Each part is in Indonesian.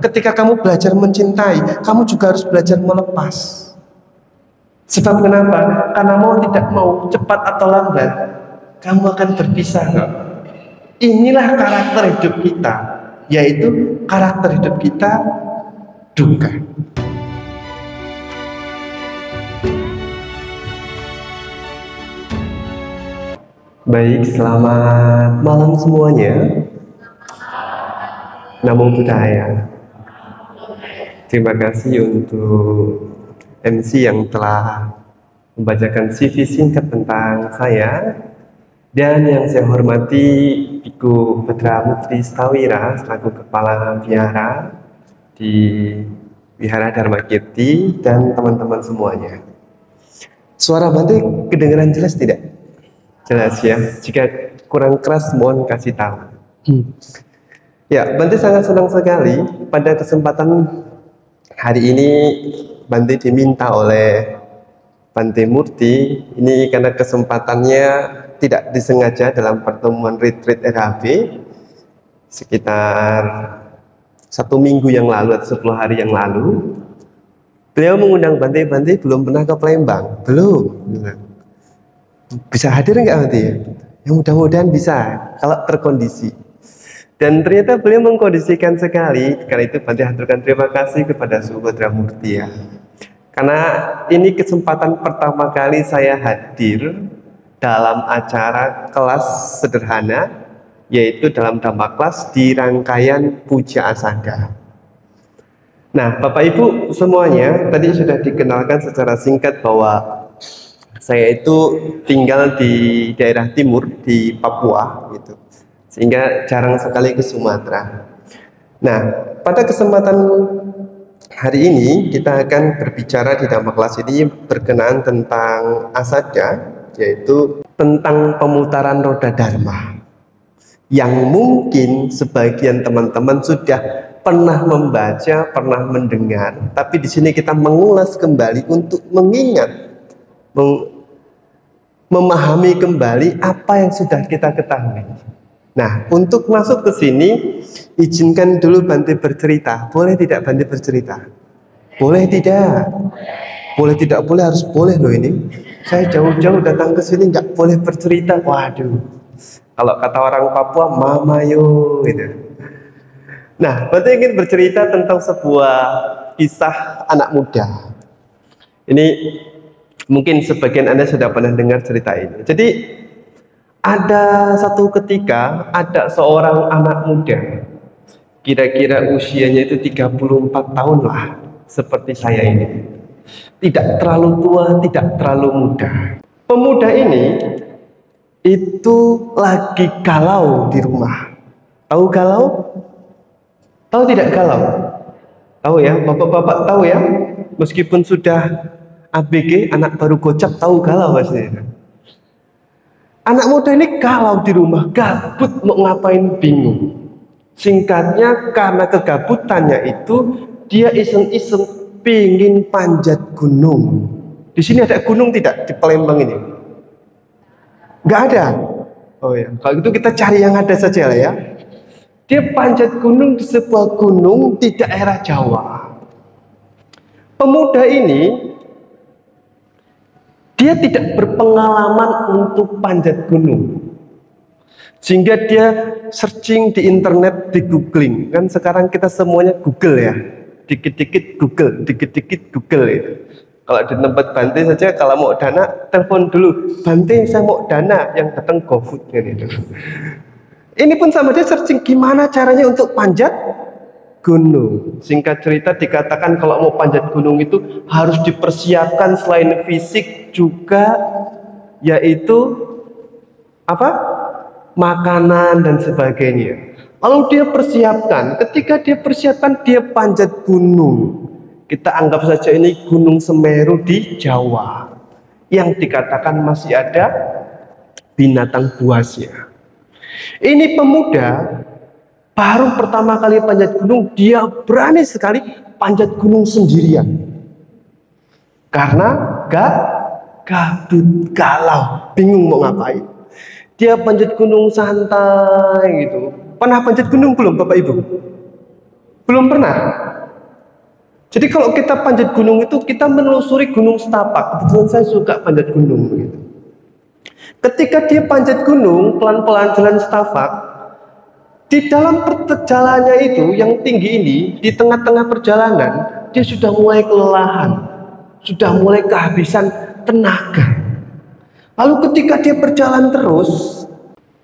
ketika kamu belajar mencintai, kamu juga harus belajar melepas. Sebab kenapa? Karena mau tidak mau, cepat atau lambat, kamu akan berpisah. Inilah karakter hidup kita, yaitu karakter hidup kita duka. Baik, selamat malam semuanya. Namo Buddhaya. Terima kasih untuk MC yang telah membacakan CV singkat tentang saya. Dan yang saya hormati Biku Badra Mutri Stawira selaku Kepala Vihara di Wihara Dharma Kirti dan teman-teman semuanya. Suara Bante kedengaran jelas tidak? Jelas ya. Jika kurang keras mohon kasih tahu. Ya, Bante sangat senang sekali pada kesempatan hari ini Bante diminta oleh Bante Murti. Ini karena kesempatannya tidak disengaja dalam pertemuan retreat RHB sekitar 1 minggu yang lalu atau 10 hari yang lalu. Beliau mengundang Bante belum pernah ke Palembang. Belum. Bisa hadir nggak nanti ya? Ya mudah-mudahan bisa kalau terkondisi. Dan ternyata beliau mengkondisikan sekali. Karena itu Bante haturkan terima kasih kepada Subhadra Murti ya. Karena ini kesempatan pertama kali saya hadir dalam acara kelas sederhana, yaitu dalam Dhamma kelas di rangkaian Puja Asada. Nah, Bapak Ibu semuanya, tadi sudah dikenalkan secara singkat bahwa saya itu tinggal di daerah timur di Papua gitu. Sehingga jarang sekali ke Sumatera. Nah, pada kesempatan hari ini kita akan berbicara di Dhamma kelas ini berkenaan tentang Asada, yaitu tentang pemutaran roda Dharma. Yang mungkin sebagian teman-teman sudah pernah membaca, pernah mendengar, tapi di sini kita mengulas kembali untuk mengingat, memahami kembali apa yang sudah kita ketahui. Nah, untuk masuk ke sini, izinkan dulu Bante bercerita. Boleh tidak Bante bercerita? Boleh tidak? Boleh tidak boleh, harus boleh loh ini. Saya jauh-jauh datang ke sini nggak boleh bercerita. Waduh. Kalau kata orang Papua, mama yo gitu. Nah, Bante ingin bercerita tentang sebuah kisah anak muda. Ini mungkin sebagian Anda sudah pernah dengar cerita ini. Jadi ada satu ketika ada seorang anak muda, kira-kira usianya itu 34 tahun lah, seperti saya ini. Tidak terlalu tua, tidak terlalu muda. Pemuda ini itu lagi galau di rumah. Tahu galau? Tahu tidak galau? Tahu ya, bapak-bapak tahu ya. Meskipun sudah ABG, anak baru gocap, tahu galau pasti. Anak muda ini galau di rumah, gabut mau ngapain bingung. Singkatnya karena kegabutannya itu dia iseng-iseng pingin panjat gunung. Di sini ada gunung tidak di Palembang ini? Nggak ada. Oh ya, kalau itu kita cari yang ada saja lah ya. Dia panjat gunung di sebuah gunung di daerah Jawa. Pemuda ini dia tidak berpengalaman untuk panjat gunung, sehingga dia searching di internet, di googling. Kan sekarang kita semuanya Google ya, dikit-dikit Google, dikit-dikit Google itu. Kalau di tempat Bante saja, kalau mau dana, telepon dulu, Bante saya mau dana, yang datang GoFood gitu. Ini pun sama, dia searching gimana caranya untuk panjat gunung. Singkat cerita dikatakan kalau mau panjat gunung itu harus dipersiapkan selain fisik juga yaitu apa? Makanan dan sebagainya. Lalu dia persiapkan, ketika dia persiapkan dia panjat gunung. Kita anggap saja ini Gunung Semeru di Jawa yang dikatakan masih ada binatang buasnya. Ini pemuda baru pertama kali panjat gunung, dia berani sekali panjat gunung sendirian. Karena gabut, galau, bingung mau ngapain. Dia panjat gunung santai gitu. Pernah panjat gunung belum Bapak Ibu? Belum pernah. Jadi kalau kita panjat gunung itu kita menelusuri Gunung Setapak. Kebetulan saya suka panjat gunung gitu. Ketika dia panjat gunung, pelan-pelan jalan setapak, di dalam perjalanannya itu yang tinggi ini, di tengah-tengah perjalanan, dia sudah mulai kelelahan, sudah mulai kehabisan tenaga. Lalu ketika dia berjalan terus,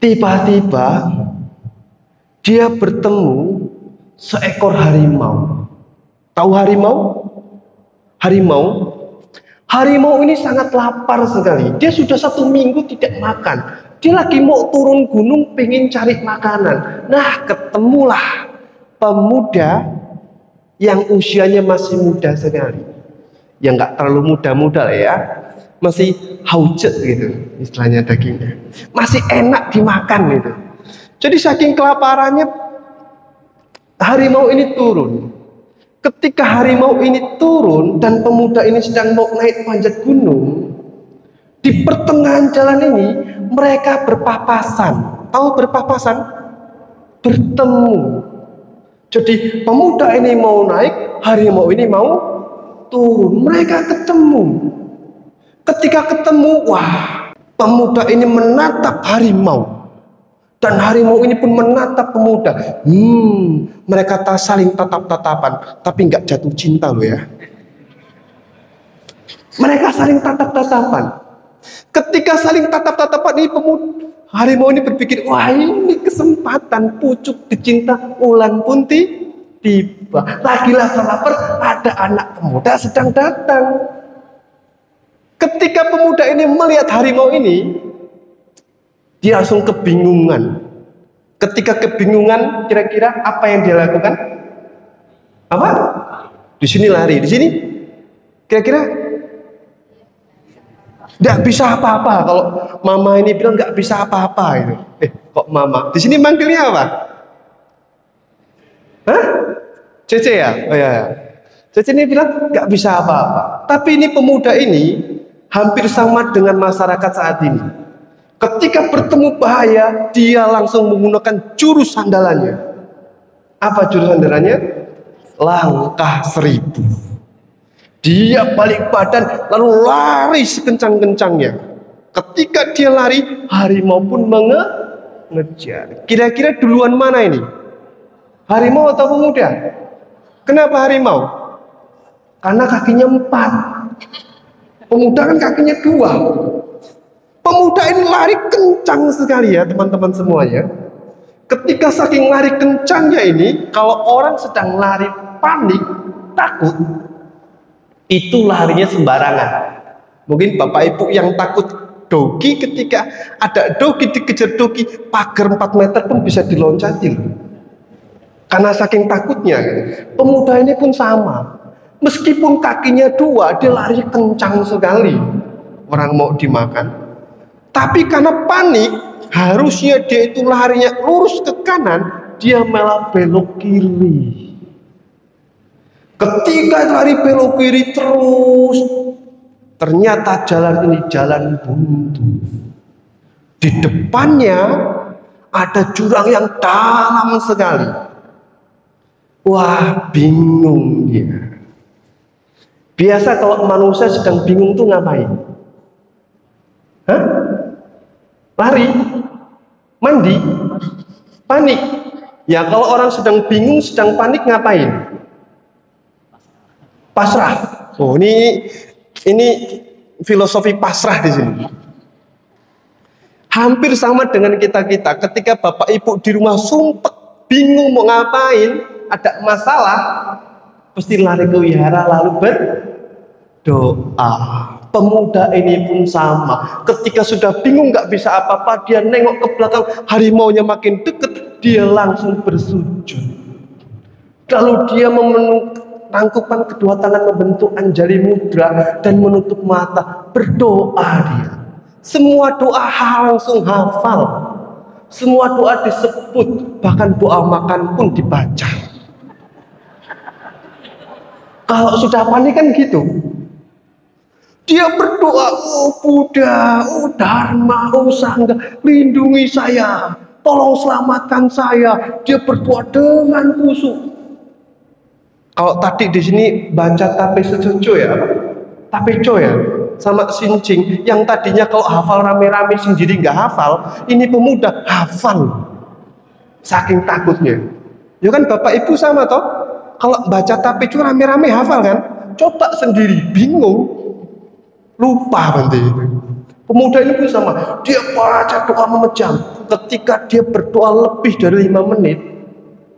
tiba-tiba dia bertemu seekor harimau. Tahu harimau? Harimau? Harimau ini sangat lapar sekali. Dia sudah 1 minggu tidak makan. Dia lagi mau turun gunung pengen cari makanan. Nah, ketemulah pemuda yang usianya masih muda sekali. Yang nggak terlalu muda-muda lah ya. Masih haujet gitu istilahnya dagingnya. Masih enak dimakan gitu. Jadi saking kelaparannya harimau ini turun. Ketika harimau ini turun dan pemuda ini sedang mau naik panjat gunung, di pertengahan jalan ini mereka berpapasan. Tahu berpapasan? Bertemu. Jadi pemuda ini mau naik, harimau ini mau turun. Mereka ketemu. Ketika ketemu, wah, pemuda ini menatap harimau. Dan harimau ini pun menatap pemuda. Mereka saling tatap-tatapan, tapi nggak jatuh cinta loh ya. Mereka saling tatap-tatapan. Ketika saling tatap-tatapan ini harimau ini berpikir, wah ini kesempatan pucuk dicinta ulan pun tiba. Lagi lapar, ada anak pemuda sedang datang. Ketika pemuda ini melihat harimau ini, dia langsung kebingungan. Ketika kebingungan, kira-kira apa yang dia lakukan? Apa? Di sini lari, di sini kira-kira nggak bisa apa-apa. Kalau mama ini bilang nggak bisa apa-apa itu. Kok mama? Di sini manggilnya apa? Hah? Cece ya? Oh ya. Cece ini bilang nggak bisa apa-apa. Tapi ini pemuda ini hampir sama dengan masyarakat saat ini. Ketika bertemu bahaya, dia langsung menggunakan jurus andalannya. Apa jurus andalannya? Langkah 1000. Dia balik badan lalu lari sekencang-kencangnya. Ketika dia lari, harimau pun mengejar. Kira-kira duluan mana ini? Harimau atau pemuda? Kenapa harimau? Karena kakinya 4. Pemuda kan kakinya 2. Pemuda ini lari kencang sekali ya teman-teman semuanya. Ketika saking lari kencangnya ini, kalau orang sedang lari panik, takut, itu larinya sembarangan. Mungkin Bapak Ibu yang takut dogi, ketika ada dogi dikejar dogi, pagar 4 meter pun bisa diloncatin. Karena saking takutnya. Pemuda ini pun sama. Meskipun kakinya 2, dia lari kencang sekali. Orang mau dimakan. Tapi karena panik, harusnya dia itu larinya lurus ke kanan, dia malah belok kiri. Ketika lari belok kiri terus, ternyata jalan ini jalan buntu. Di depannya ada jurang yang dalam sekali. Wah, bingung dia. Biasa kalau manusia sedang bingung tuh ngapain? Hah? Lari, mandi, panik. Ya kalau orang sedang bingung, sedang panik ngapain? Pasrah. Oh ini filosofi pasrah di sini. Hampir sama dengan kita. Ketika Bapak Ibu di rumah sumpek, bingung mau ngapain, ada masalah, pasti lari ke wihara lalu berdoa. Pemuda ini pun sama. Ketika sudah bingung nggak bisa apa-apa, dia nengok ke belakang, harimaunya makin deket, dia langsung bersujud. Lalu dia merangkupan kedua tangan membentuk anjali mudra dan menutup mata, berdoa dia. Semua doa langsung hafal. Semua doa disebut, bahkan doa makan pun dibaca. Kalau sudah panik kan gitu. Dia berdoa, oh Buddha, oh Dharma, oh Sangha, lindungi saya, tolong selamatkan saya. Dia berdoa dengan khusyuk. Kalau tadi di sini baca tape sejojo ya, tapeco ya, sama sincing. Yang tadinya kalau hafal rame-rame sendiri nggak hafal, ini pemuda hafal. Saking takutnya. Ya kan bapak ibu sama toh. Kalau baca tapeco rame-rame hafal kan? Coba sendiri bingung, lupa nanti. Pemuda ini pun sama. Dia baca doa memejam. Ketika dia berdoa lebih dari 5 menit,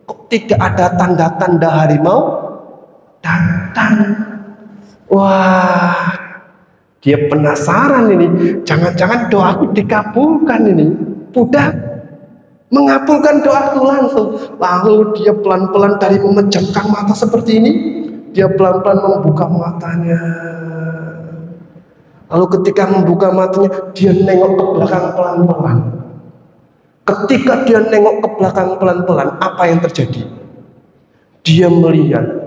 kok tidak ada tanda-tanda harimau datang. Wah, dia penasaran ini. Jangan-jangan doaku dikabulkan ini. Buddha mengabulkan doaku langsung. Lalu dia pelan-pelan dari memejamkan mata seperti ini, dia pelan-pelan membuka matanya. Lalu ketika membuka matanya, dia nengok ke belakang pelan-pelan. Ketika dia nengok ke belakang pelan-pelan, apa yang terjadi? Dia melihat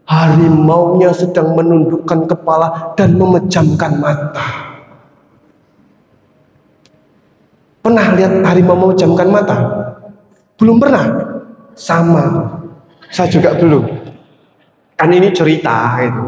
harimaunya sedang menundukkan kepala dan memejamkan mata. Pernah lihat harimau memejamkan mata? Belum pernah? Sama. Saya juga belum. Kan ini cerita itu.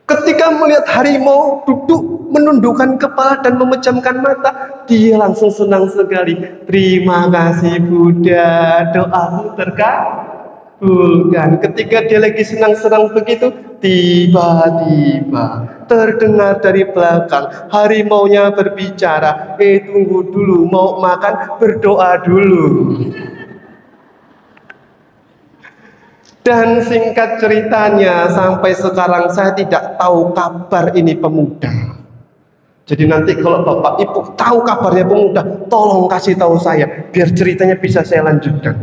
Ketika melihat harimau duduk menundukkan kepala dan memejamkan mata, dia langsung senang sekali. Terima kasih Buddha, doaku terkabulkan. Ketika dia lagi senang-senang begitu, tiba-tiba terdengar dari belakang harimaunya berbicara. Tunggu dulu, mau makan, berdoa dulu. Dan singkat ceritanya, sampai sekarang saya tidak tahu kabar ini pemuda. Jadi nanti kalau bapak ibu tahu kabarnya pemuda, tolong kasih tahu saya, biar ceritanya bisa saya lanjutkan.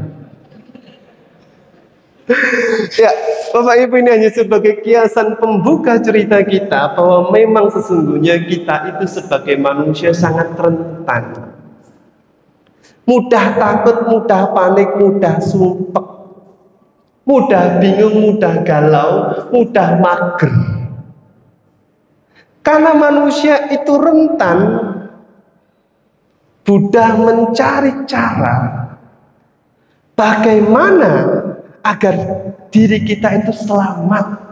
Ya, bapak ibu, ini hanya sebagai kiasan pembuka cerita kita, bahwa memang sesungguhnya kita itu sebagai manusia sangat rentan. Mudah takut, mudah panik, mudah sumpek. Mudah bingung, mudah galau, mudah mager. Karena manusia itu rentan, Buddha mencari cara bagaimana agar diri kita itu selamat.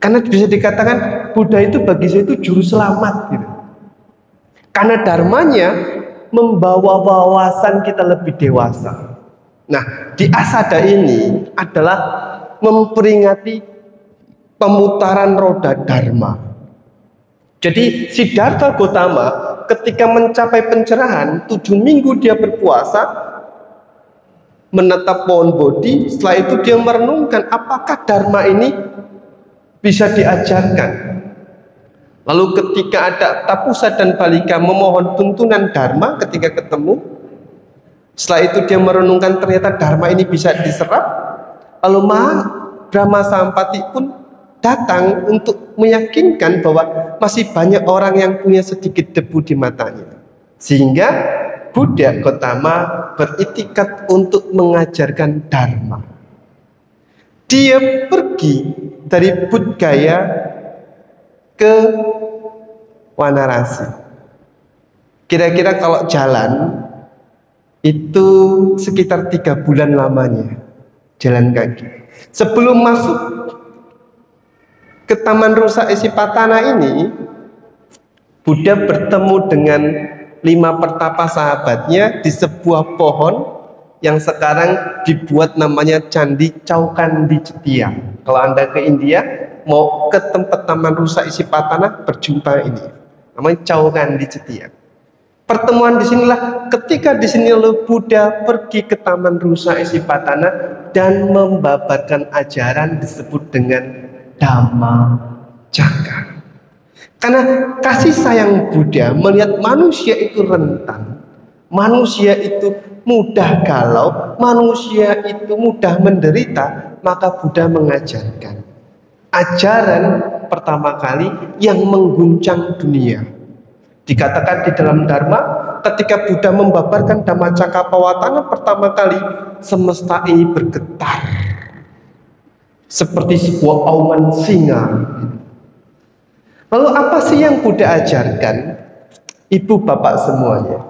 Karena bisa dikatakan Buddha itu bagi saya itu juru selamat gitu. Karena dharmanya membawa wawasan kita lebih dewasa. Nah, di asada ini adalah memperingati pemutaran roda dharma. Jadi Siddhartha Gautama ketika mencapai pencerahan 7 minggu dia berpuasa, menatap pohon bodhi. Setelah itu dia merenungkan apakah dharma ini bisa diajarkan. Lalu ketika ada Tapusa dan Balika memohon tuntunan dharma ketika ketemu, setelah itu dia merenungkan ternyata dharma ini bisa diserap. Lalu Brahma Sampati pun datang untuk meyakinkan bahwa masih banyak orang yang punya sedikit debu di matanya. Sehingga Buddha Gautama beritikat untuk mengajarkan dharma. Dia pergi dari Bodh Gaya ke Wanarasi. Kira-kira kalau jalan itu sekitar 3 bulan lamanya jalan kaki. Sebelum masuk ke Taman Rusa Isipatana ini, Buddha bertemu dengan 5 pertapa sahabatnya di sebuah pohon yang sekarang dibuat namanya Candi Caukandi Cetia. Kalau Anda ke India mau ke tempat Taman Rusa Isipatana, berjumpa ini namanya Caukandi Cetia. Pertemuan di sinilah ketika di sini Buddha pergi ke Taman Rusa Isipatana dan membabarkan ajaran disebut dengan Dhamma Cakra. Karena kasih sayang Buddha melihat manusia itu rentan, manusia itu mudah galau, manusia itu mudah menderita, maka Buddha mengajarkan ajaran pertama kali yang mengguncang dunia. Dikatakan di dalam Dharma, ketika Buddha membabarkan Dhammacakkappawatana pertama kali, semesta ini bergetar seperti sebuah auman singa. Lalu apa sih yang Buddha ajarkan? Ibu bapak semuanya,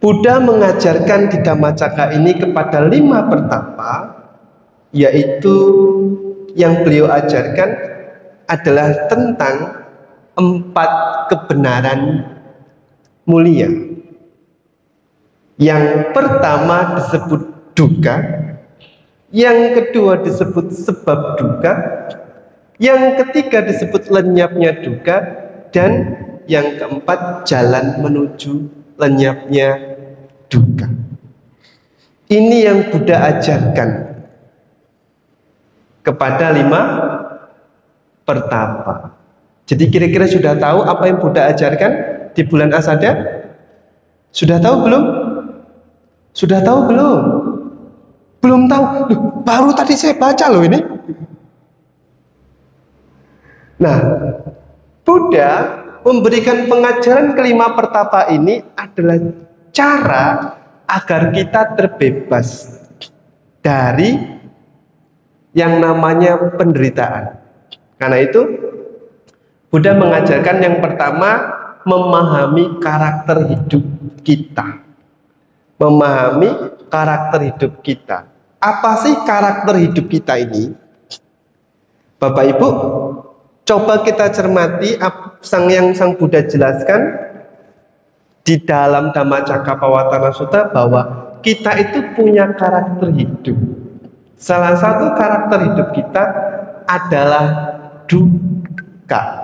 Buddha mengajarkan di Dhammacakka ini kepada 5 pertapa yaitu yang beliau ajarkan adalah tentang 4 kebenaran mulia. Yang pertama disebut duka, yang kedua disebut sebab duka, yang ketiga disebut lenyapnya duka, dan yang keempat jalan menuju lenyapnya duka. Ini yang Buddha ajarkan kepada 5 pertapa. Jadi kira-kira sudah tahu apa yang Buddha ajarkan di bulan Asada? Sudah tahu belum? Sudah tahu belum? Belum tahu? Loh, baru tadi saya baca loh ini. Nah, Buddha memberikan pengajaran ke-5 pertapa ini adalah cara agar kita terbebas dari yang namanya penderitaan. Karena itu Buddha mengajarkan yang pertama, memahami karakter hidup kita. Memahami karakter hidup kita. Apa sih karakter hidup kita ini? Bapak Ibu, coba kita cermati yang Sang Buddha jelaskan di dalam Dhammacakkappavattana Sutta bahwa kita itu punya karakter hidup. Salah satu karakter hidup kita adalah duka.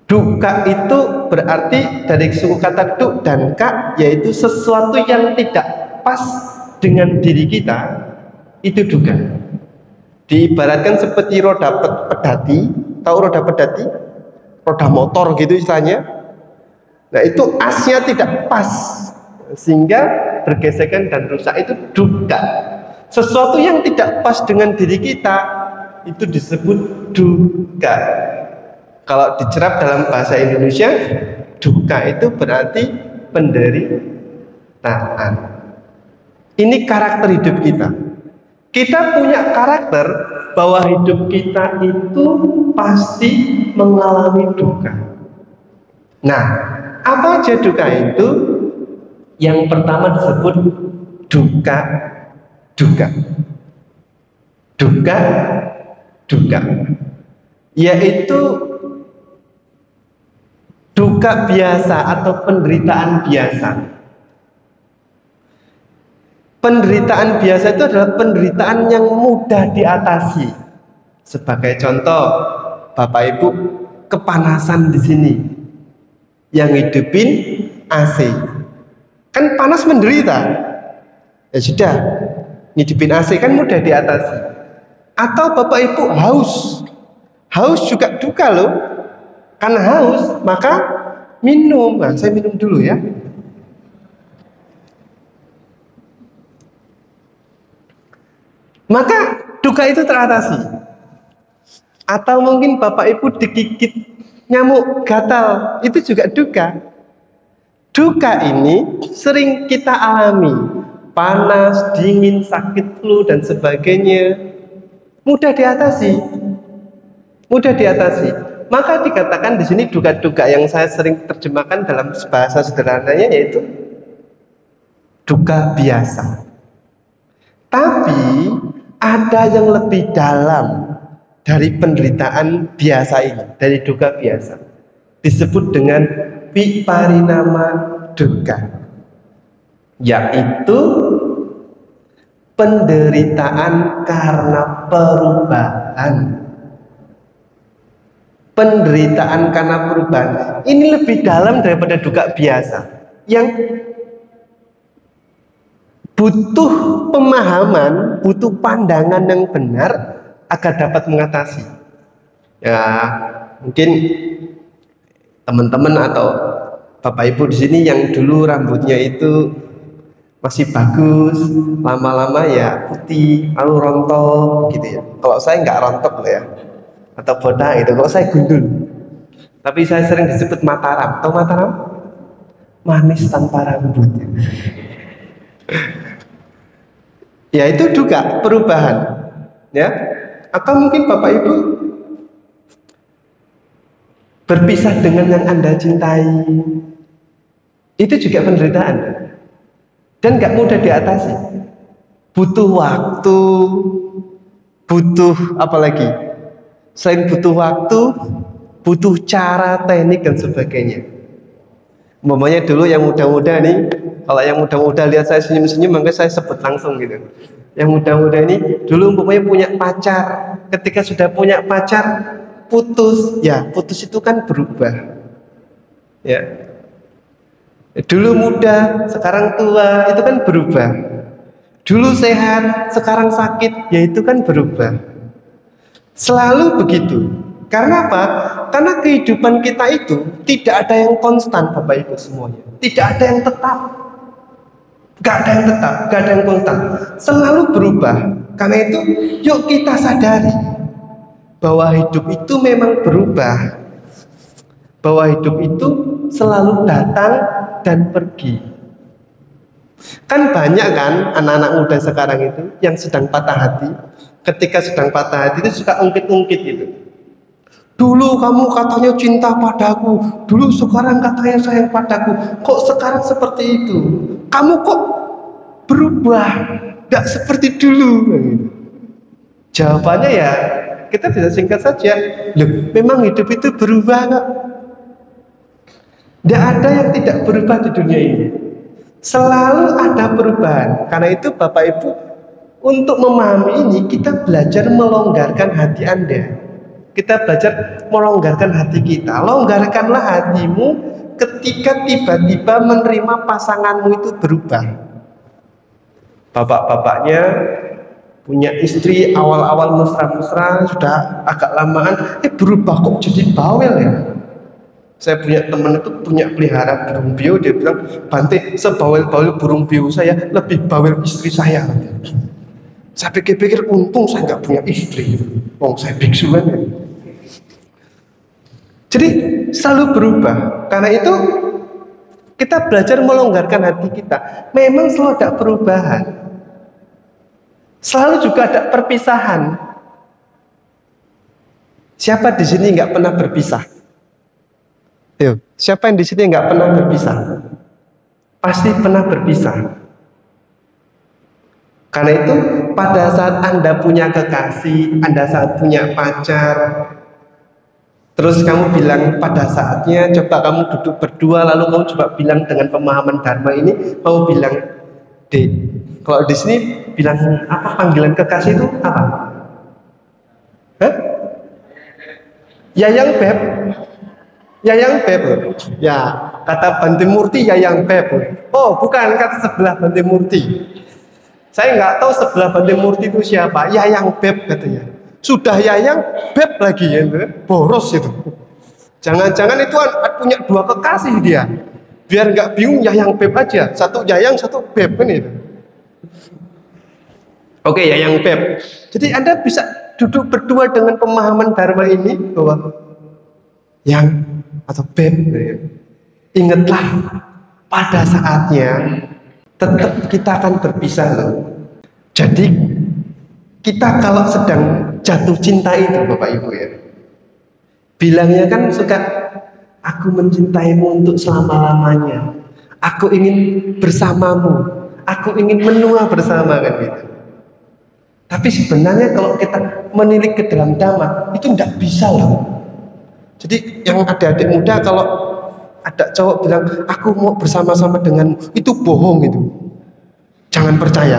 Duka itu berarti dari suku kata duk dan ka, yaitu sesuatu yang tidak pas dengan diri kita, itu duka. Diibaratkan seperti roda pedati, tahu roda pedati? Roda motor gitu istilahnya. Nah, itu asnya tidak pas sehingga bergesekan dan rusak, itu duka. Sesuatu yang tidak pas dengan diri kita itu disebut duka. Kalau dicerap dalam bahasa Indonesia, duka itu berarti penderitaan. Ini karakter hidup kita. Kita punya karakter bahwa hidup kita itu pasti mengalami duka. Nah, apa aja duka itu? Yang pertama disebut duka. Yaitu duka biasa atau penderitaan biasa. Penderitaan biasa itu adalah penderitaan yang mudah diatasi. Sebagai contoh, Bapak Ibu kepanasan di sini, yang hidupin AC, kan panas menderita. Ya sudah, hidupin AC kan mudah diatasi. Atau Bapak Ibu haus juga duka loh. Karena haus, maka minum. Nah, saya minum dulu ya. Maka duka itu teratasi. Atau mungkin Bapak Ibu digigit nyamuk gatal, itu juga duka. Duka ini sering kita alami. Panas, dingin, sakit flu dan sebagainya. Mudah diatasi. Maka dikatakan di sini duka-duka yang saya sering terjemahkan dalam bahasa sederhananya yaitu duka biasa. Tapi ada yang lebih dalam dari penderitaan biasa ini, dari duka biasa. Disebut dengan viparinama duka, yaitu penderitaan karena perubahan. Penderitaan karena perubahan ini lebih dalam daripada duka biasa, yang butuh pemahaman, butuh pandangan yang benar agar dapat mengatasi. Ya, mungkin teman-teman atau Bapak Ibu di sini yang dulu rambutnya itu masih bagus, lama-lama ya putih, lalu rontok gitu ya. Kalau saya nggak rontok loh ya, atau botak gitu. Kalau saya gundul, tapi saya sering disebut Mataram. Tahu Mataram? Manis tanpa rambut. Ya itu duka perubahan, ya. Atau mungkin Bapak Ibu berpisah dengan yang Anda cintai, itu juga penderitaan dan gak mudah diatasi. butuh waktu, butuh apa lagi? Selain butuh waktu, butuh cara, teknik dan sebagainya. Umpamanya dulu yang muda-muda nih, kalau yang muda-muda lihat saya senyum-senyum, maka saya sebut langsung gitu. Yang muda-muda ini dulu umpamanya punya pacar, ketika sudah punya pacar, putus, ya putus itu kan berubah. Ya. Dulu muda, sekarang tua, itu kan berubah. Dulu sehat, sekarang sakit, ya itu kan berubah. Selalu begitu. Karena apa? Karena kehidupan kita itu tidak ada yang konstan, Bapak Ibu semuanya. Tidak ada yang tetap. Gak ada yang tetap, gak ada yang konstan. Selalu berubah. Karena itu, yuk kita sadari bahwa hidup itu memang berubah. Bahwa hidup itu selalu datang dan pergi. Kan banyak kan anak-anak muda sekarang itu yang sedang patah hati. Ketika sedang patah hati itu suka ungkit-ungkit gitu. Dulu kamu katanya cinta padaku, dulu sekarang katanya sayang padaku, kok sekarang seperti itu? Kamu kok berubah, gak seperti dulu? Jawabannya ya kita bisa singkat saja, loh, memang hidup itu berubah kok. Tidak ada yang tidak berubah di dunia ini. Selalu ada perubahan. Karena itu Bapak Ibu, untuk memahami ini kita belajar melonggarkan hati Anda. Kita belajar melonggarkan hati kita. Longgarkanlah hatimu ketika tiba-tiba menerima pasanganmu itu berubah. Bapak-bapaknya punya istri awal-awal mesra-mesra, sudah agak lamaan, berubah kok jadi bawel ya. Saya punya teman itu punya pelihara burung beo, dia bilang, Bante, sebawel-bawel burung beo saya lebih bawel istri saya. Saya pikir-pikir untung saya nggak punya istri, saya biksuan ya. Jadi selalu berubah. Karena itu kita belajar melonggarkan hati kita. Memang selalu ada perubahan. Selalu juga ada perpisahan. Siapa di sini nggak pernah berpisah? Yuk, siapa yang di sini nggak pernah berpisah? Pasti pernah berpisah. Karena itu pada saat Anda punya kekasih, Anda saat punya pacar, terus kamu bilang pada saatnya coba kamu duduk berdua, lalu kamu coba bilang dengan pemahaman Dharma ini, kamu bilang, Dek, kalau di sini bilang apa panggilan kekasih itu apa? Hah? Yayang Beb. Yayang Beb. Ya, kata Bante Murti Yayang Beb. Oh, bukan kata sebelah Bante Murti. Saya nggak tahu sebelah Bante Murti itu siapa. Yayang Beb katanya. Sudah Yayang Beb lagi ya, boros itu. Jangan-jangan itu punya dua kekasih dia. Biar nggak bingung Yayang Beb aja. Satu Yayang, satu Beb kan itu. Oke, Yayang Beb. Jadi Anda bisa duduk berdua dengan pemahaman Dharma ini bahwa yang atau Beb, ingatlah pada saatnya tetap kita akan berpisah loh. Jadi kita kalau sedang jatuh cinta itu Bapak Ibu ya, bilangnya kan suka, aku mencintaimu untuk selama-lamanya, aku ingin bersamamu, aku ingin menua bersama kan gitu. Tapi sebenarnya kalau kita menilik ke dalam Dhamma itu tidak bisa loh. Jadi yang adik-adik muda kalau ada cowok bilang aku mau bersama-sama denganmu, itu bohong itu. Jangan percaya.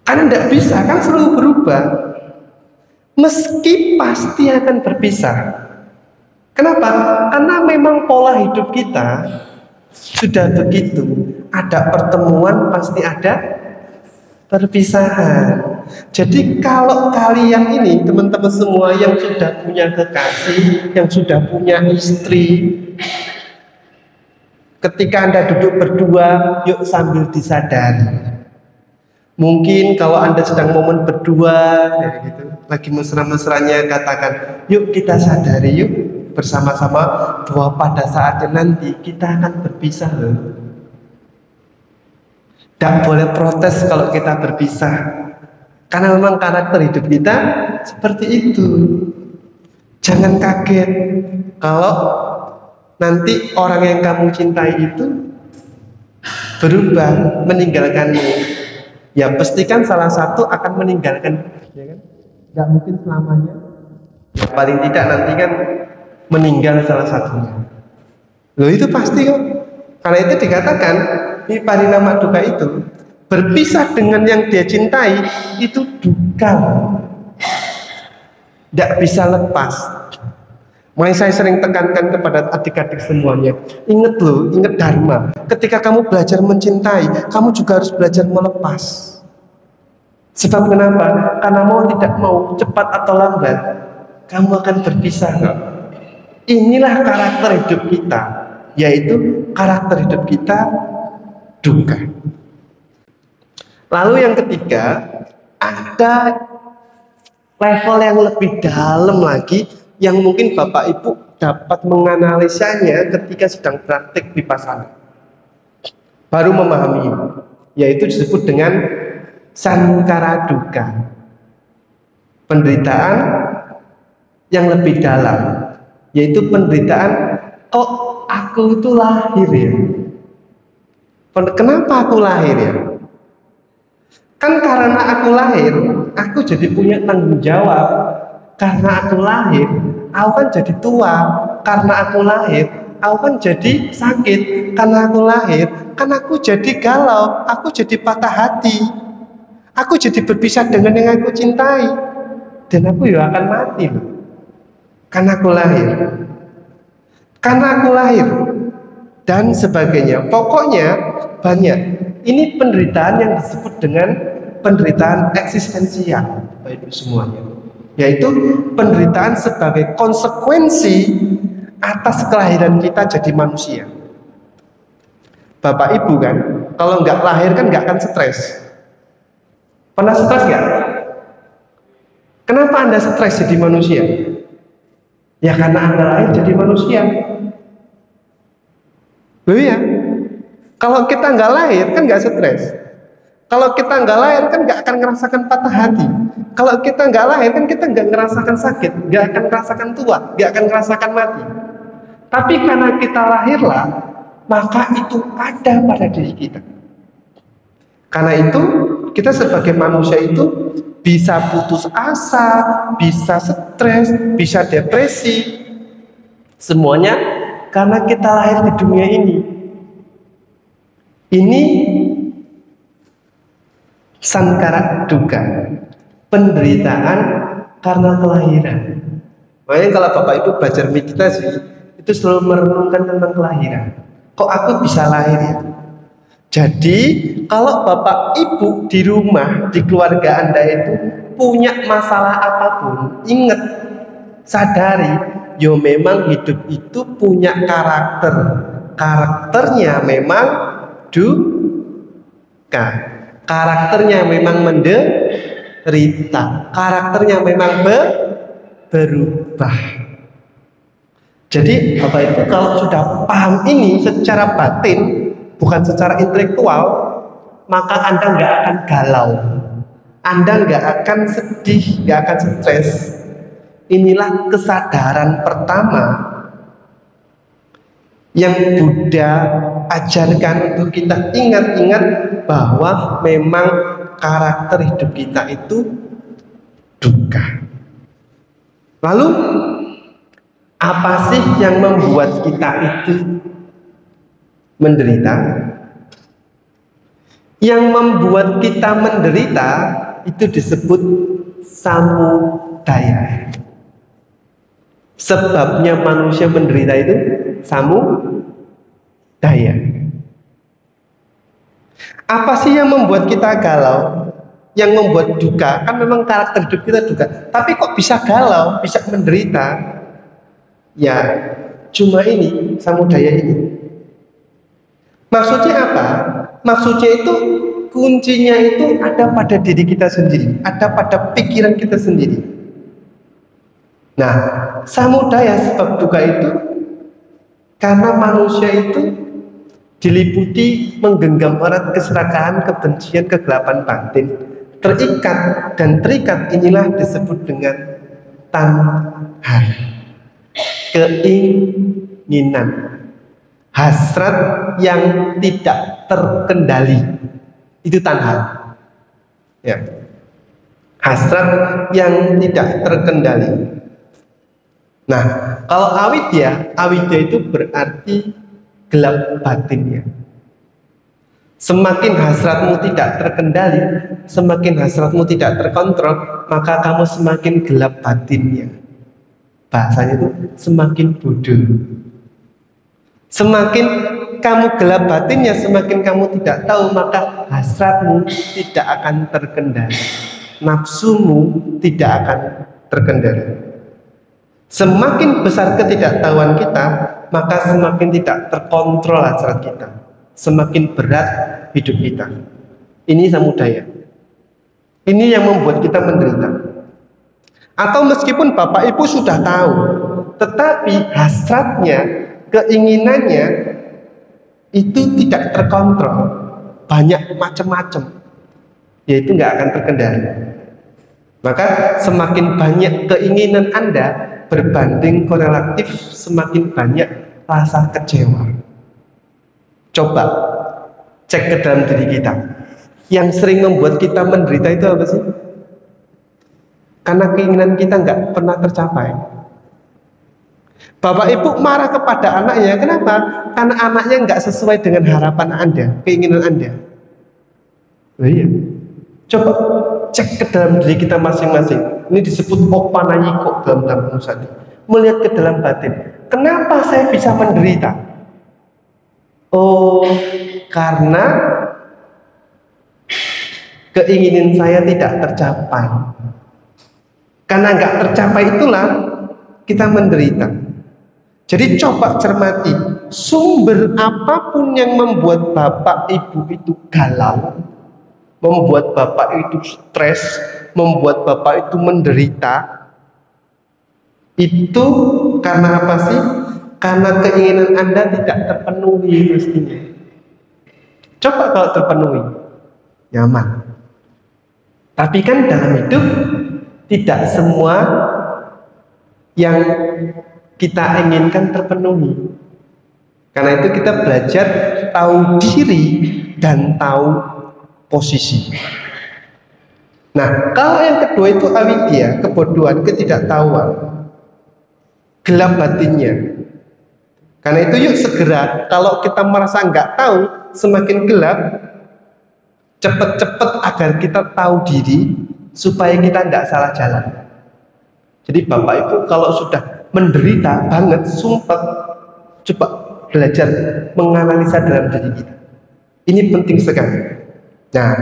Karena tidak bisa, kan selalu berubah. Meski pasti akan berpisah. Kenapa? Karena memang pola hidup kita sudah begitu. Ada pertemuan pasti ada perpisahan. Jadi kalau kalian ini teman-teman semua yang sudah punya kekasih, yang sudah punya istri, ketika Anda duduk berdua, yuk sambil disadari. Mungkin kalau Anda sedang momen berdua, ya gitu, lagi mesra-mesranya, katakan, yuk kita sadari, yuk bersama-sama bahwa pada saatnya nanti kita akan berpisah loh. Tidak boleh protes kalau kita berpisah, karena memang karakter hidup kita seperti itu. Jangan kaget kalau nanti orang yang kamu cintai itu berubah, meninggalkanmu. Ya pastikan salah satu akan meninggalkan, ya kan? Nggak mungkin selamanya. Ya, paling tidak nanti kan meninggal salah satunya. Loh itu pasti kok. Karena itu dikatakan di parinama duka itu berpisah dengan yang dia cintai itu duka. Tidak bisa lepas. Makanya saya sering tekankan kepada adik-adik semuanya, ingat loh, ingat dharma. Ketika kamu belajar mencintai, kamu juga harus belajar melepas. Sebab kenapa? Karena mau tidak mau, cepat atau lambat, kamu akan berpisah. Inilah karakter hidup kita, yaitu karakter hidup kita duka. Lalu yang ketiga, ada level yang lebih dalam lagi yang mungkin Bapak Ibu dapat menganalisanya ketika sedang praktik vipassana. Baru memahami ini, yaitu disebut dengan sankara duka. Penderitaan yang lebih dalam, yaitu penderitaan kok aku itu lahir ya. Kenapa aku lahir ya? Kan karena aku lahir, aku jadi punya tanggung jawab. Karena aku lahir, aku kan jadi tua. Karena aku lahir, aku kan jadi sakit. Karena aku lahir, kan aku jadi galau. Aku jadi patah hati. Aku jadi berpisah dengan yang aku cintai. Dan aku ya akan mati loh. Karena aku lahir. Karena aku lahir. Dan sebagainya. Pokoknya banyak. Ini penderitaan yang disebut dengan penderitaan eksistensial, Bapak Ibu semuanya, yaitu penderitaan sebagai konsekuensi atas kelahiran kita jadi manusia. Bapak Ibu kan, kalau nggak lahir kan nggak akan stres. Pernah stres nggak? Kenapa Anda stres jadi manusia? Ya karena Anda lahir jadi manusia. Loh ya, kalau kita nggak lahir kan nggak stres. Kalau kita nggak lahir kan nggak akan merasakan patah hati. Kalau kita nggak lahir kan kita nggak merasakan sakit, nggak akan merasakan tua, nggak akan merasakan mati. Tapi karena kita lahirlah, maka itu ada pada diri kita. Karena itu kita sebagai manusia itu bisa putus asa, bisa stres, bisa depresi. Semuanya karena kita lahir di dunia ini. Ini sankara duka, penderitaan karena kelahiran. Makanya kalau Bapak Ibu belajar meditasi itu selalu merenungkan tentang kelahiran. Kok aku bisa lahir ya? Jadi kalau Bapak Ibu di rumah, di keluarga Anda itu punya masalah apapun, ingat, sadari, yo memang hidup itu punya karakter. Karakternya memang duka. Karakternya memang menderita, karakternya memang berubah. Jadi Bapak Ibu kalau sudah paham ini secara batin, bukan secara intelektual, maka Anda nggak akan galau, Anda nggak akan sedih, nggak akan stres. Inilah kesadaran pertama yang Buddha ajarkan untuk kita ingat-ingat bahwa memang karakter hidup kita itu duka. Lalu apa sih yang membuat kita itu menderita? Yang membuat kita menderita itu disebut samudaya. Sebabnya manusia menderita itu samudaya. Apa sih yang membuat kita galau? Yang membuat duka? Kan memang karakter hidup kita duka. Tapi kok bisa galau, bisa menderita? Ya, cuma ini, samudaya ini. Maksudnya apa? Maksudnya itu kuncinya itu ada pada diri kita sendiri, ada pada pikiran kita sendiri. Nah, samudaya sebab duka itu karena manusia itu diliputi menggenggam erat keserakahan, kebencian, kegelapan batin, terikat inilah disebut dengan tanha, keinginan, hasrat yang tidak terkendali, itu tanha. Ya. Hasrat yang tidak terkendali. Nah, kalau awidya itu berarti gelap batinnya. Semakin hasratmu tidak terkendali, semakin hasratmu tidak terkontrol, maka kamu semakin gelap batinnya. Bahasanya itu semakin bodoh. Semakin kamu gelap batinnya, semakin kamu tidak tahu, maka hasratmu tidak akan terkendali, nafsumu tidak akan terkendali. Semakin besar ketidaktahuan kita, maka semakin tidak terkontrol hasrat kita, semakin berat hidup kita. Ini samudaya. Ini yang membuat kita menderita. Atau meskipun Bapak Ibu sudah tahu, tetapi hasratnya, keinginannya itu tidak terkontrol, banyak macam-macam, yaitu nggak akan terkendali. Maka semakin banyak keinginan Anda berbanding korelatif, semakin banyak rasa kecewa. Coba cek ke dalam diri kita. Yang sering membuat kita menderita itu apa sih? Karena keinginan kita nggak pernah tercapai. Bapak Ibu marah kepada anaknya, kenapa? Karena anaknya nggak sesuai dengan harapan Anda, keinginan Anda. Nah, iya. Coba cek ke dalam diri kita masing-masing. Ini disebut opanayiko dalam Dhammanussati. Melihat ke dalam batin. Kenapa saya bisa menderita? Oh, karena keinginan saya tidak tercapai. Karena nggak tercapai itulah kita menderita. Jadi coba cermati, sumber apapun yang membuat Bapak Ibu itu galau, membuat Bapak itu stres, membuat Bapak itu menderita, itu karena apa sih? Karena keinginan Anda tidak terpenuhi mestinya. Coba kalau terpenuhi, nyaman. Tapi kan dalam hidup tidak semua yang kita inginkan terpenuhi. Karena itu kita belajar tahu diri dan tahu posisi. Nah, kalau yang kedua itu avidya, kebodohan, ketidaktahuan, gelap batinnya. Karena itu yuk segera, kalau kita merasa nggak tahu, semakin gelap, cepet-cepet agar kita tahu diri, supaya kita nggak salah jalan. Jadi Bapak Ibu kalau sudah menderita banget, sumpah, coba belajar menganalisa dalam diri kita. Ini penting sekali. Nah,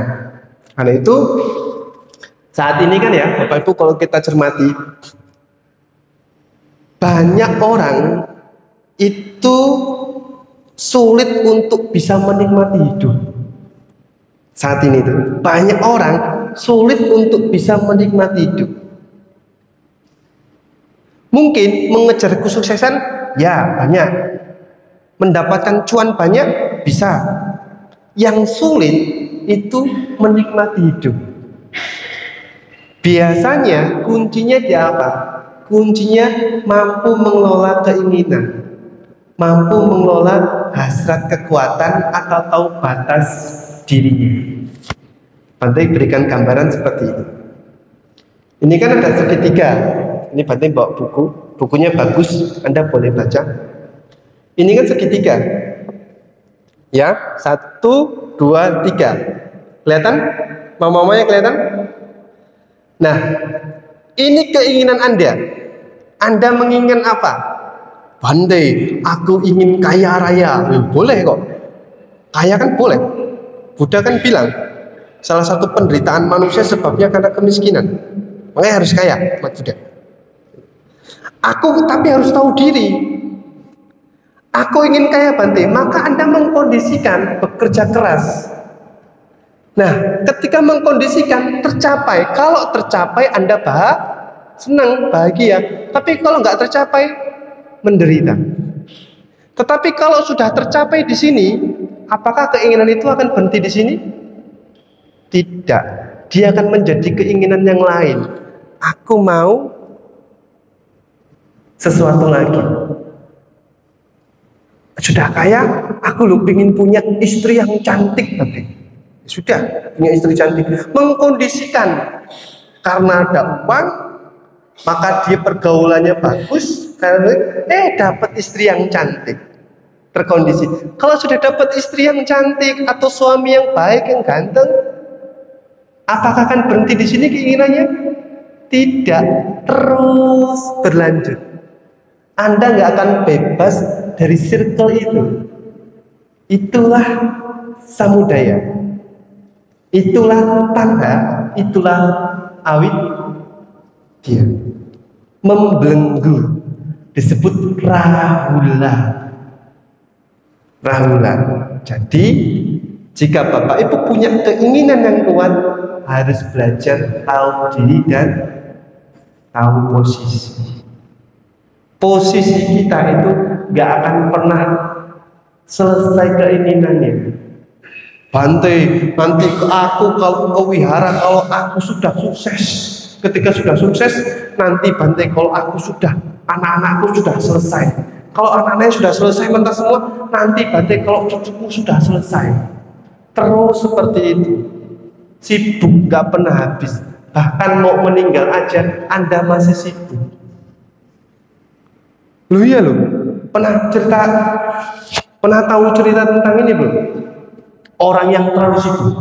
karena itu saat ini kan ya Bapak Ibu kalau kita cermati, banyak orang itu sulit untuk bisa menikmati hidup. Saat ini tuh banyak orang sulit untuk bisa menikmati hidup. Mungkin mengejar kesuksesan ya banyak, mendapatkan cuan banyak bisa. Yang sulit itu menikmati hidup. Biasanya kuncinya di apa? Kuncinya mampu mengelola keinginan, mampu mengelola hasrat kekuatan atau tahu batas dirinya. Bante berikan gambaran seperti ini. Ini kan ada segitiga. Ini Bante bawa buku, bukunya bagus, Anda boleh baca. Ini kan segitiga. Ya, 1, 2, 3. Kelihatan? Mama-mamanya kelihatan? Nah, ini keinginan Anda. Anda menginginkan apa? Bante, aku ingin kaya raya. Boleh kok. Kaya kan boleh. Buddha kan bilang, salah satu penderitaan manusia sebabnya karena kemiskinan. Makanya harus kaya, Mat Buddha. Aku tapi harus tahu diri. Aku ingin kaya Bante, maka Anda mengkondisikan bekerja keras. Nah, ketika mengkondisikan tercapai, kalau tercapai Anda senang, bahagia. Tapi kalau nggak tercapai, menderita. Tetapi kalau sudah tercapai di sini, apakah keinginan itu akan berhenti di sini? Tidak. Dia akan menjadi keinginan yang lain. Aku mau sesuatu lagi. Sudah kaya, aku lu ingin punya istri yang cantik Bante. Sudah punya istri cantik, mengkondisikan karena ada uang, maka dia pergaulannya bagus, karena dapat istri yang cantik, terkondisi. Kalau sudah dapat istri yang cantik atau suami yang baik, yang ganteng, apakah akan berhenti di sini keinginannya? Tidak, terus berlanjut. Anda nggak akan bebas dari circle itu. Itulah samudaya. Itulah tanda, itulah awit dia membelenggu, disebut rahula. Rahula. Jadi jika Bapak Ibu punya keinginan yang kuat, harus belajar tahu diri dan tahu posisi. Posisi kita itu gak akan pernah selesai keinginannya. Bante, nanti ke aku kalau ke wihara, kalau aku sudah sukses. Ketika sudah sukses, nanti Bante kalau aku sudah, anak-anakku sudah selesai. Kalau anak-anaknya sudah selesai mentas semua, nanti Bante kalau cucuku sudah selesai. Terus seperti itu. Sibuk gak pernah habis. Bahkan mau meninggal aja Anda masih sibuk. Loh iya loh, pernah tahu cerita tentang ini belum? Orang yang terlalu sibuk.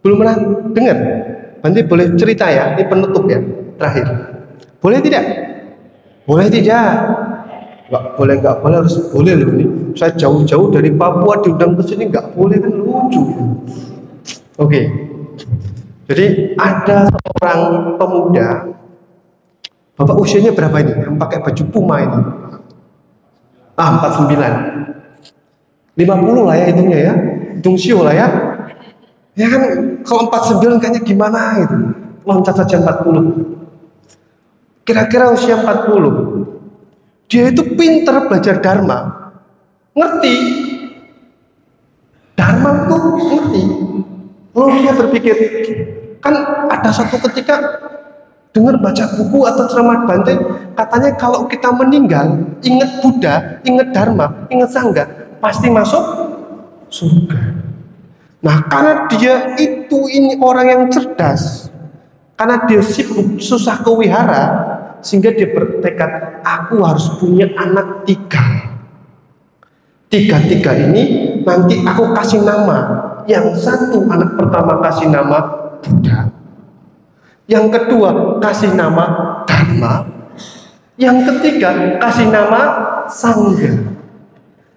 Belum pernah dengar? Nanti boleh cerita ya, ini penutup ya, terakhir. Boleh tidak? Boleh tidak? Nggak boleh, harus boleh loh ini. Saya jauh-jauh dari Papua diundang ke sini, nggak boleh kan lucu. Oke. Jadi ada seorang pemuda, Bapak usianya berapa ini? Yang pakai baju Puma ini? 49. 50 lah ya hitungnya ya. Hitung sio lah ya. Ya kan kalau 49 kayaknya gimana gitu. Loncat saja 40. Kira-kira usia 40. Dia itu pintar belajar dharma. Ngerti. Dharma itu ngerti. Lalu dia berpikir, kan ada satu ketika dengar baca buku atau ceramah Bante, katanya kalau kita meninggal, ingat Buddha, ingat Dharma, ingat Sangha, pasti masuk surga. Nah, karena dia ini orang yang cerdas, karena dia sibuk susah ke wihara, sehingga dia bertekad, aku harus punya anak 3. 3 ini nanti aku kasih nama. Yang satu anak pertama kasih nama Buddha, yang kedua kasih nama Dharma, yang ketiga kasih nama Sangha.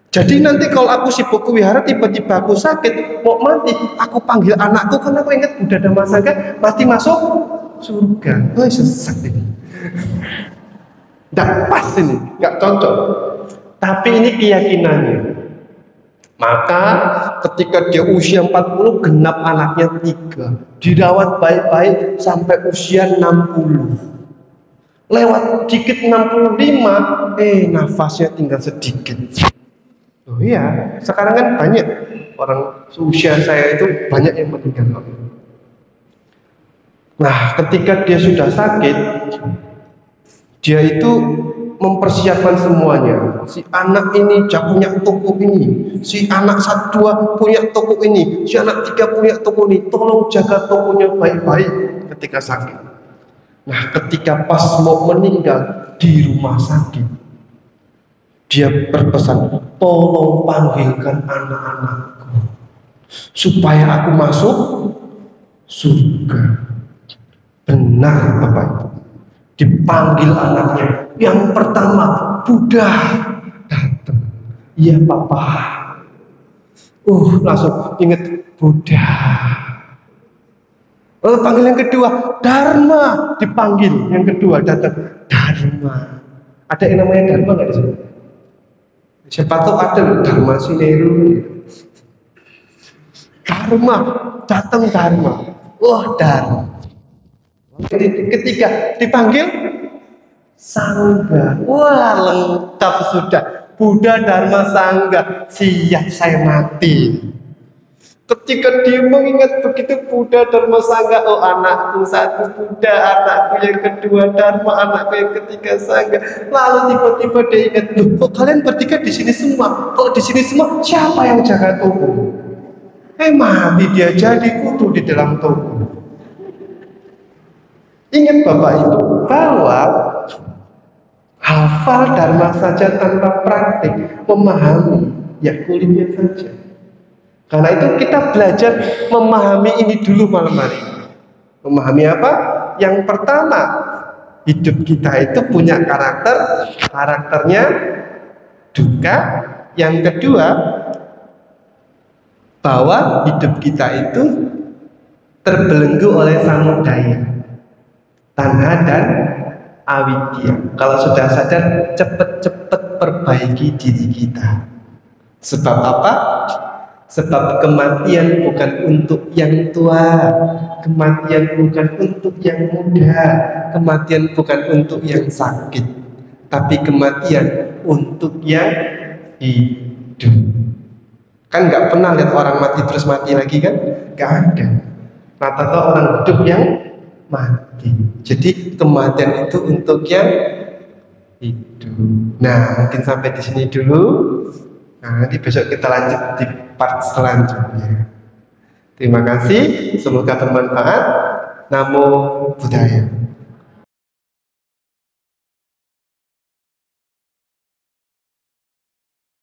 Jadi nanti kalau aku sibuk ke wihara, tiba-tiba aku sakit, mau mati, aku panggil anakku karena aku ingat Buddha Dharma Sangha, mati masuk surga. Oh, sesat ini. Nggak pas ini, nggak cocok. Tapi ini keyakinannya. Maka ketika dia usia 40, genap anaknya 3, dirawat baik-baik sampai usia 60. Lewat dikit 65, nafasnya tinggal sedikit. Oh iya, sekarang kan banyak orang seusia saya itu banyak yang meninggal. Nah, ketika dia sudah sakit, dia itu mempersiapkan semuanya. Si anak ini punya toko ini, si anak 1, 2 punya toko ini, si anak 3 punya toko ini. Tolong jaga tokonya baik-baik ketika sakit. Nah, ketika pas mau meninggal di rumah sakit, dia berpesan, tolong panggilkan anak-anakku supaya aku masuk surga. Benar Bapak Ibu, dipanggil anaknya. Yang pertama, Buddha datang. Iya Papa. Langsung ingat Buddha. Lalu panggil yang kedua, Dharma. Dipanggil yang kedua datang, Dharma. Ada yang namanya Dharma nggak di sini? Siapa tahu ada loh, Dharma Sineru. Dharma, datang Dharma. Dharma. Ketika dipanggil Sangha, lengkap sudah. Buddha Dharma Sangha, siap saya mati. Ketika dia mengingat begitu Buddha Dharma Sangha, anakku 1 Buddha, anakku yang kedua Dharma, anakku yang ketiga Sangha. Lalu tiba-tiba dia ingat, kalian bertiga di sini semua. Kalau di sini semua, siapa yang jaga toko? Mati dia jadi kutu di dalam toko. Ingat Bapak Ibu bahwa hafal dharma saja tanpa praktik, memahami ya kulitnya saja. Karena itu kita belajar memahami ini dulu malam hari. Memahami apa? Yang pertama, hidup kita itu punya karakternya duka. Yang kedua, bahwa hidup kita itu terbelenggu oleh samudaya, tanha dan avidya. Kalau sudah sadar, cepat-cepat perbaiki diri kita. Sebab apa? Sebab kematian bukan untuk yang tua, kematian bukan untuk yang muda, kematian bukan untuk yang sakit, tapi kematian untuk yang hidup. Kan nggak pernah lihat orang mati terus mati lagi kan? Nggak ada. Rata-rata orang hidup yang mati. Jadi kematian itu untuk yang hidup. Nah, mungkin sampai di sini dulu. Nah, nanti besok kita lanjut di part selanjutnya. Terima kasih, semoga bermanfaat. Namo Buddhaya.